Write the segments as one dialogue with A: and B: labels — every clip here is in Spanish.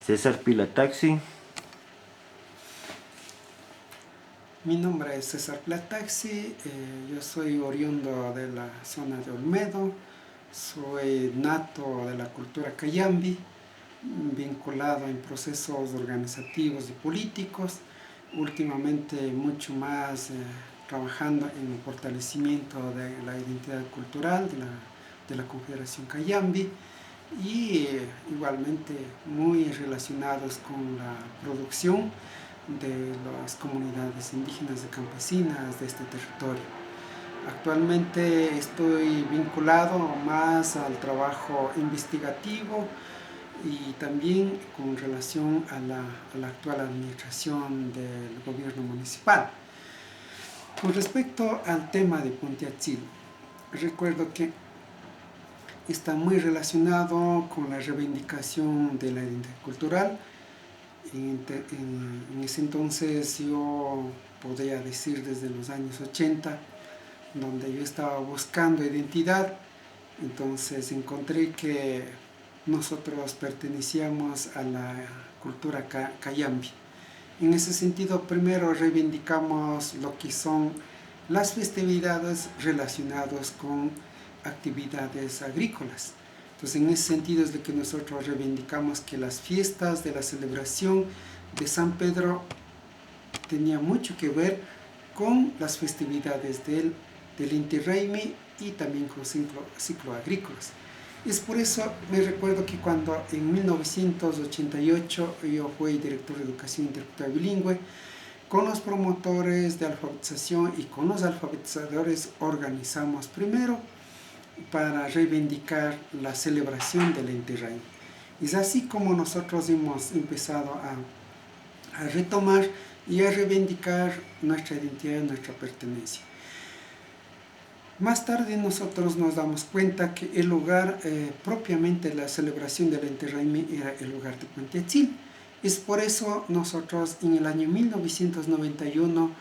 A: César Pila Taxi.
B: Mi nombre es César Pila Taxi, yo soy oriundo de la zona de Olmedo, soy nato de la cultura cayambi, vinculado en procesos organizativos y políticos, últimamente mucho más trabajando en el fortalecimiento de la identidad cultural de la Confederación Cayambi y igualmente muy relacionados con la producción de las comunidades indígenas y campesinas de este territorio. Actualmente estoy vinculado más al trabajo investigativo y también con relación a la actual administración del gobierno municipal. Con respecto al tema de Puntiatzil, recuerdo que está muy relacionado con la reivindicación de la identidad cultural. En ese entonces yo podría decir desde los años 80, donde yo estaba buscando identidad, entonces encontré que nosotros pertenecíamos a la cultura cayambi. En ese sentido, primero reivindicamos lo que son las festividades relacionadas con actividades agrícolas. Entonces, en ese sentido es de que nosotros reivindicamos que las fiestas de la celebración de San Pedro tenían mucho que ver con las festividades del Inti Raymi y también con ciclo agrícolas. Es por eso me recuerdo que cuando en 1988 yo fui director de educación intercultural bilingüe, con los promotores de alfabetización y con los alfabetizadores organizamos primero para reivindicar la celebración del Inti Raymi. Es así como nosotros hemos empezado a retomar y a reivindicar nuestra identidad y nuestra pertenencia. Más tarde nosotros nos damos cuenta que el lugar propiamente de la celebración del Inti Raymi era el lugar de Puntiatzil. Es por eso nosotros en el año 1991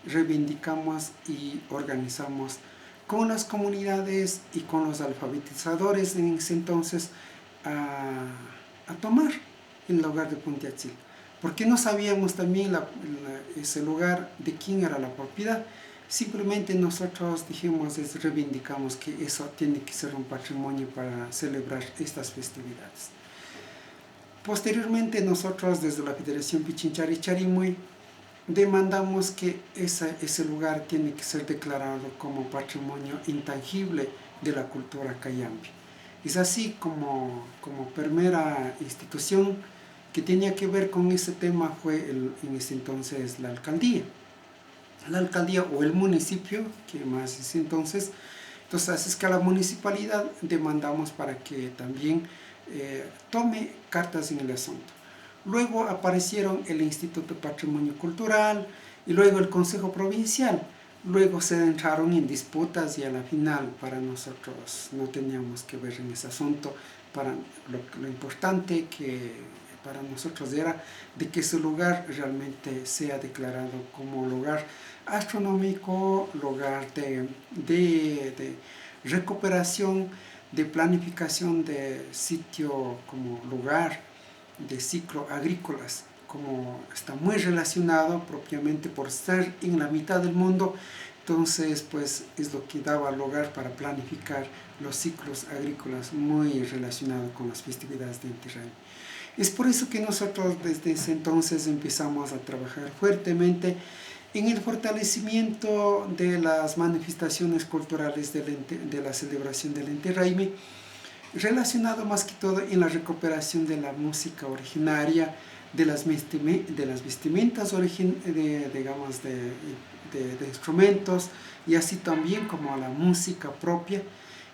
B: reivindicamos y organizamos con las comunidades y con los alfabetizadores en ese entonces a tomar el lugar de Puntiatzil, porque no sabíamos también ese lugar de quién era la propiedad. Simplemente nosotros dijimos, reivindicamos que eso tiene que ser un patrimonio para celebrar estas festividades. Posteriormente nosotros desde la Federación Pichinchari Charimui demandamos que ese lugar tiene que ser declarado como patrimonio intangible de la cultura cayambi. Es así como primera institución que tenía que ver con ese tema fue en ese entonces la alcaldía o el municipio, que más es entonces. Entonces, así es que a la municipalidad demandamos para que también tome cartas en el asunto. Luego aparecieron el Instituto de Patrimonio Cultural y luego el Consejo Provincial. Luego se entraron en disputas y a la final para nosotros no teníamos que ver en ese asunto. Para lo importante que para nosotros era de que ese lugar realmente sea declarado como lugar astronómico, lugar de recuperación, de planificación de sitio como lugar de ciclo agrícolas, como está muy relacionado propiamente por estar en la mitad del mundo. Entonces, pues es lo que daba lugar para planificar los ciclos agrícolas muy relacionados con las festividades de Inti Raymi. Es por eso que nosotros desde ese entonces empezamos a trabajar fuertemente en el fortalecimiento de las manifestaciones culturales de la celebración del Inti Raymi, relacionado más que todo en la recuperación de la música originaria, de las vestimentas digamos de instrumentos, y así también como la música propia.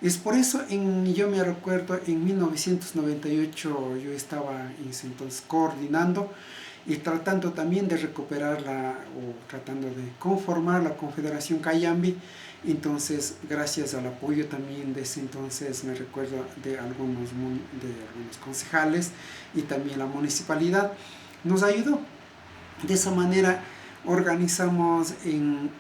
B: Es por eso, yo me recuerdo, en 1998 yo estaba entonces coordinando y tratando también de recuperarla o tratando de conformar la Confederación Cayambi. Entonces, gracias al apoyo también de ese entonces, me recuerdo de algunos concejales y también la municipalidad nos ayudó. De esa manera organizamos en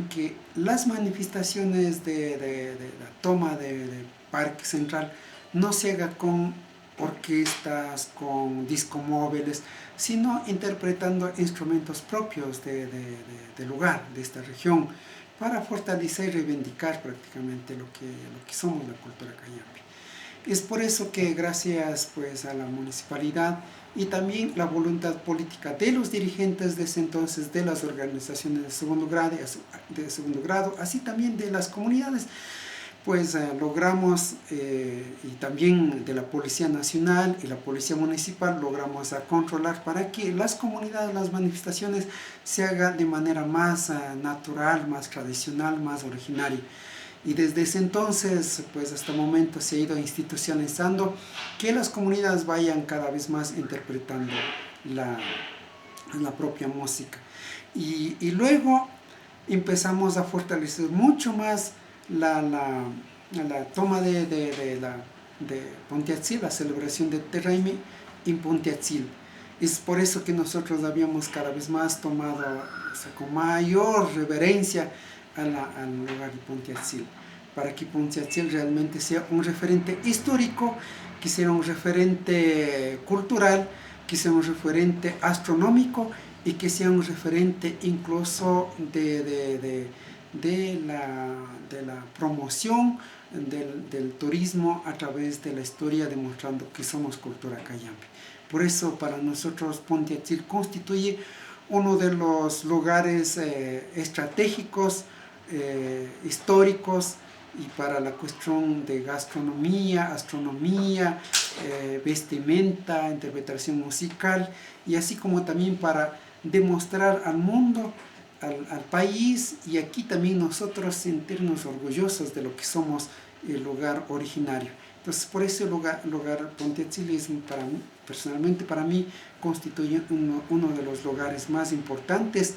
B: que las manifestaciones de la toma de Parque Central no se haga con orquestas, con discomóviles, sino interpretando instrumentos propios del lugar, de esta región, para fortalecer y reivindicar prácticamente lo que somos la cultura cayambe. Es por eso que gracias pues, a la municipalidad y también la voluntad política de los dirigentes de ese entonces, de las organizaciones de segundo grado, así también de las comunidades, pues logramos, y también de la Policía Nacional y la Policía Municipal, logramos controlar para que las comunidades, las manifestaciones se hagan de manera más natural, más tradicional, más originaria. Y desde ese entonces, pues hasta el momento se ha ido institucionalizando que las comunidades vayan cada vez más interpretando la propia música. Y luego empezamos a fortalecer mucho más la toma de Pontiatzil, la celebración de Terraimi en Pontiatzil. Es por eso que nosotros habíamos cada vez más tomado, o sea, con mayor reverencia al lugar de Pontiatzil, para que Pontiatzil realmente sea un referente histórico, que sea un referente cultural, que sea un referente astronómico y que sea un referente incluso de la promoción del turismo a través de la historia, demostrando que somos cultura cayambe. Por eso para nosotros Pontiatzil constituye uno de los lugares estratégicos, históricos, y para la cuestión de gastronomía, astronomía, vestimenta, interpretación musical, y así como también para demostrar al mundo, al país, y aquí también nosotros sentirnos orgullosos de lo que somos, el lugar originario. Entonces por ese lugar Pontiatzilismo, personalmente para mí, constituye uno de los lugares más importantes,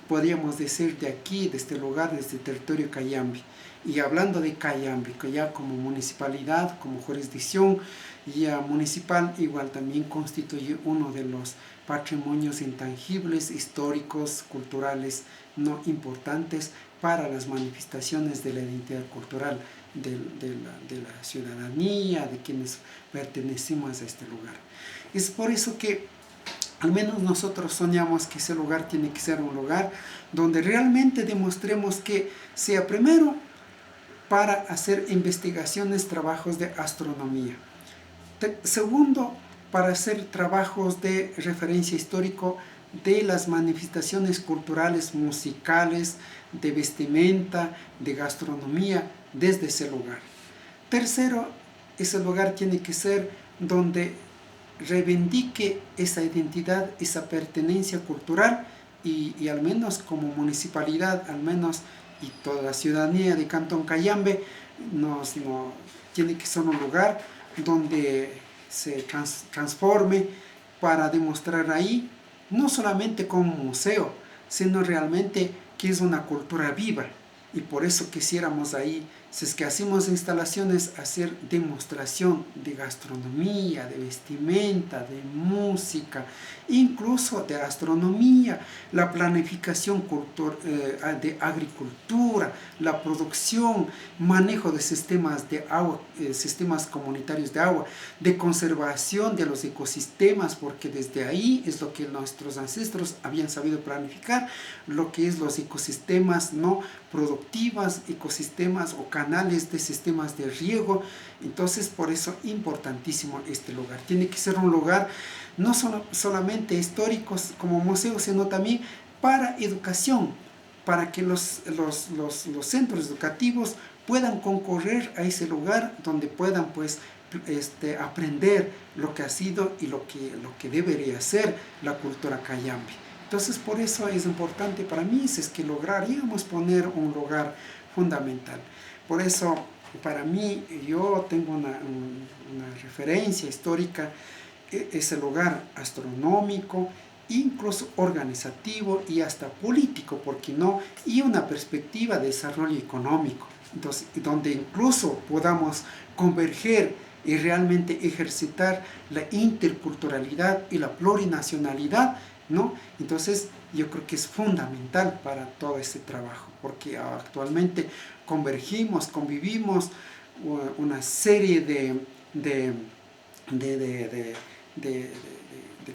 B: podríamos decir, de aquí, de este lugar, de este territorio cayambe. Y hablando de Cayambe, que ya como municipalidad, como jurisdicción ya municipal, igual también constituye uno de los patrimonios intangibles, históricos, culturales, no importantes para las manifestaciones de la identidad cultural de la ciudadanía, de quienes pertenecemos a este lugar. Es por eso que al menos nosotros soñamos que ese lugar tiene que ser un lugar donde realmente demostremos que sea primero para hacer investigaciones, trabajos de astronomía. Segundo, para hacer trabajos de referencia histórico de las manifestaciones culturales, musicales, de vestimenta, de gastronomía, desde ese lugar. Tercero, ese lugar tiene que ser donde reivindique esa identidad, esa pertenencia cultural, y al menos como municipalidad, al menos, y toda la ciudadanía de Cantón Cayambe, tiene que ser un lugar donde se transforme para demostrar ahí, no solamente como museo, sino realmente que es una cultura viva. Y por eso quisiéramos ahí, si es que hacemos instalaciones, hacer demostración de gastronomía, de vestimenta, de música, incluso de astronomía, la planificación de agricultura, la producción, manejo de sistemas de agua, sistemas comunitarios de agua, de conservación de los ecosistemas, porque desde ahí es lo que nuestros ancestros habían sabido planificar, lo que es los ecosistemas no productivas, ecosistemas o canales de sistemas de riego. Entonces por eso importantísimo este lugar. Tiene que ser un lugar no solamente histórico como museo, sino también para educación, para que los centros educativos puedan concurrir a ese lugar donde puedan pues aprender lo que ha sido y lo que debería ser la cultura cayambe. Entonces por eso es importante para mí, si es que lograríamos poner un lugar fundamental. Por eso para mí, yo tengo una referencia histórica, ese lugar astronómico, incluso organizativo y hasta político, ¿por qué no? Y una perspectiva de desarrollo económico. Entonces, donde incluso podamos converger y realmente ejercitar la interculturalidad y la plurinacionalidad, ¿no? Entonces yo creo que es fundamental para todo este trabajo, porque actualmente convivimos una serie de de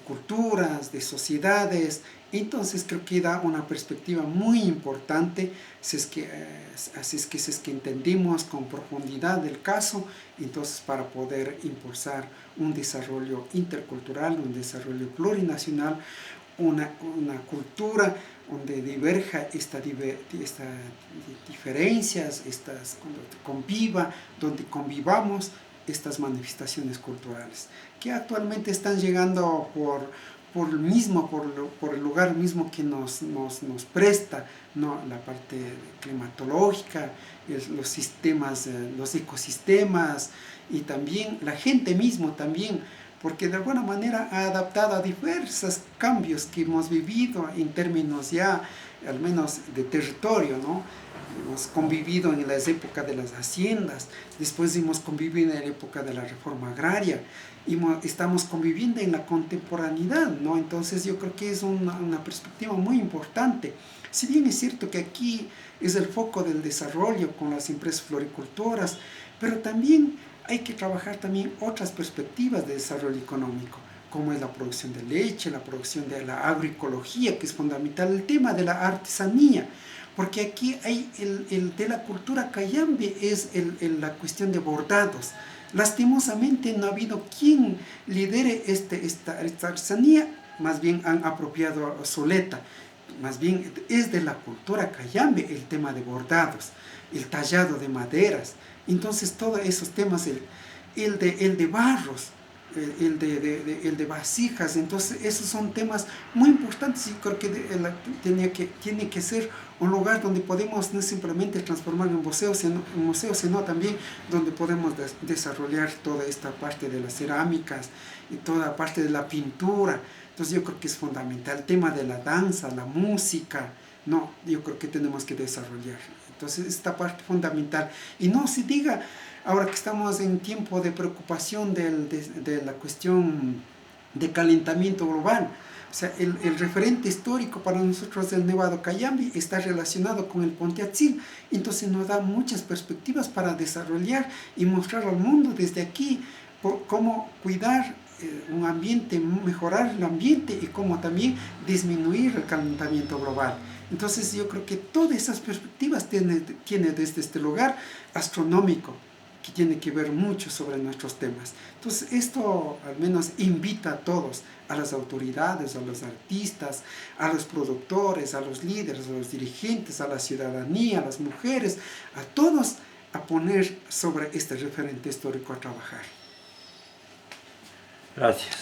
B: culturas, de sociedades. Entonces creo que da una perspectiva muy importante si es que entendimos con profundidad el caso, entonces para poder impulsar un desarrollo intercultural, un desarrollo plurinacional, una cultura donde diverja estas diferencias, donde convivamos estas manifestaciones culturales, que actualmente están llegando por el lugar mismo que nos presta, ¿no? La parte climatológica, los sistemas, los ecosistemas, y también la gente mismo también, porque de alguna manera ha adaptado a diversos cambios que hemos vivido en términos ya, al menos de territorio, ¿no? Hemos convivido en las épocas de las haciendas, después hemos convivido en la época de la reforma agraria, y estamos conviviendo en la contemporaneidad, ¿no? Entonces yo creo que es una perspectiva muy importante. Si bien es cierto que aquí es el foco del desarrollo con las empresas floricultoras, pero también hay que trabajar también otras perspectivas de desarrollo económico, como es la producción de leche, la producción de la agroecología, que es fundamental, el tema de la artesanía, porque aquí hay el de la cultura cayambe, es la cuestión de bordados. Lastimosamente no ha habido quien lidere esta artesanía, más bien han apropiado a Soleta, más bien es de la cultura cayambe el tema de bordados, el tallado de maderas. Entonces todos esos temas, el de barros, el de vasijas, entonces esos son temas muy importantes, y creo que tiene que ser un lugar donde podemos no simplemente transformar en museo, sino también donde podemos desarrollar toda esta parte de las cerámicas y toda la parte de la pintura. Entonces yo creo que es fundamental el tema de la danza, la música, no, yo creo que tenemos que desarrollar. Entonces esta parte fundamental, y no se diga, ahora que estamos en tiempo de preocupación de la cuestión de calentamiento global, o sea, el referente histórico para nosotros del Nevado Cayambe está relacionado con el Ponte Atzil, entonces nos da muchas perspectivas para desarrollar y mostrar al mundo desde aquí cómo cuidar un ambiente, mejorar el ambiente, y cómo también disminuir el calentamiento global. Entonces yo creo que todas esas perspectivas tiene desde este lugar astronómico, que tiene que ver mucho sobre nuestros temas. Entonces esto al menos invita a todos, a las autoridades, a los artistas, a los productores, a los líderes, a los dirigentes, a la ciudadanía, a las mujeres, a todos, a poner sobre este referente histórico a trabajar.
A: Gracias.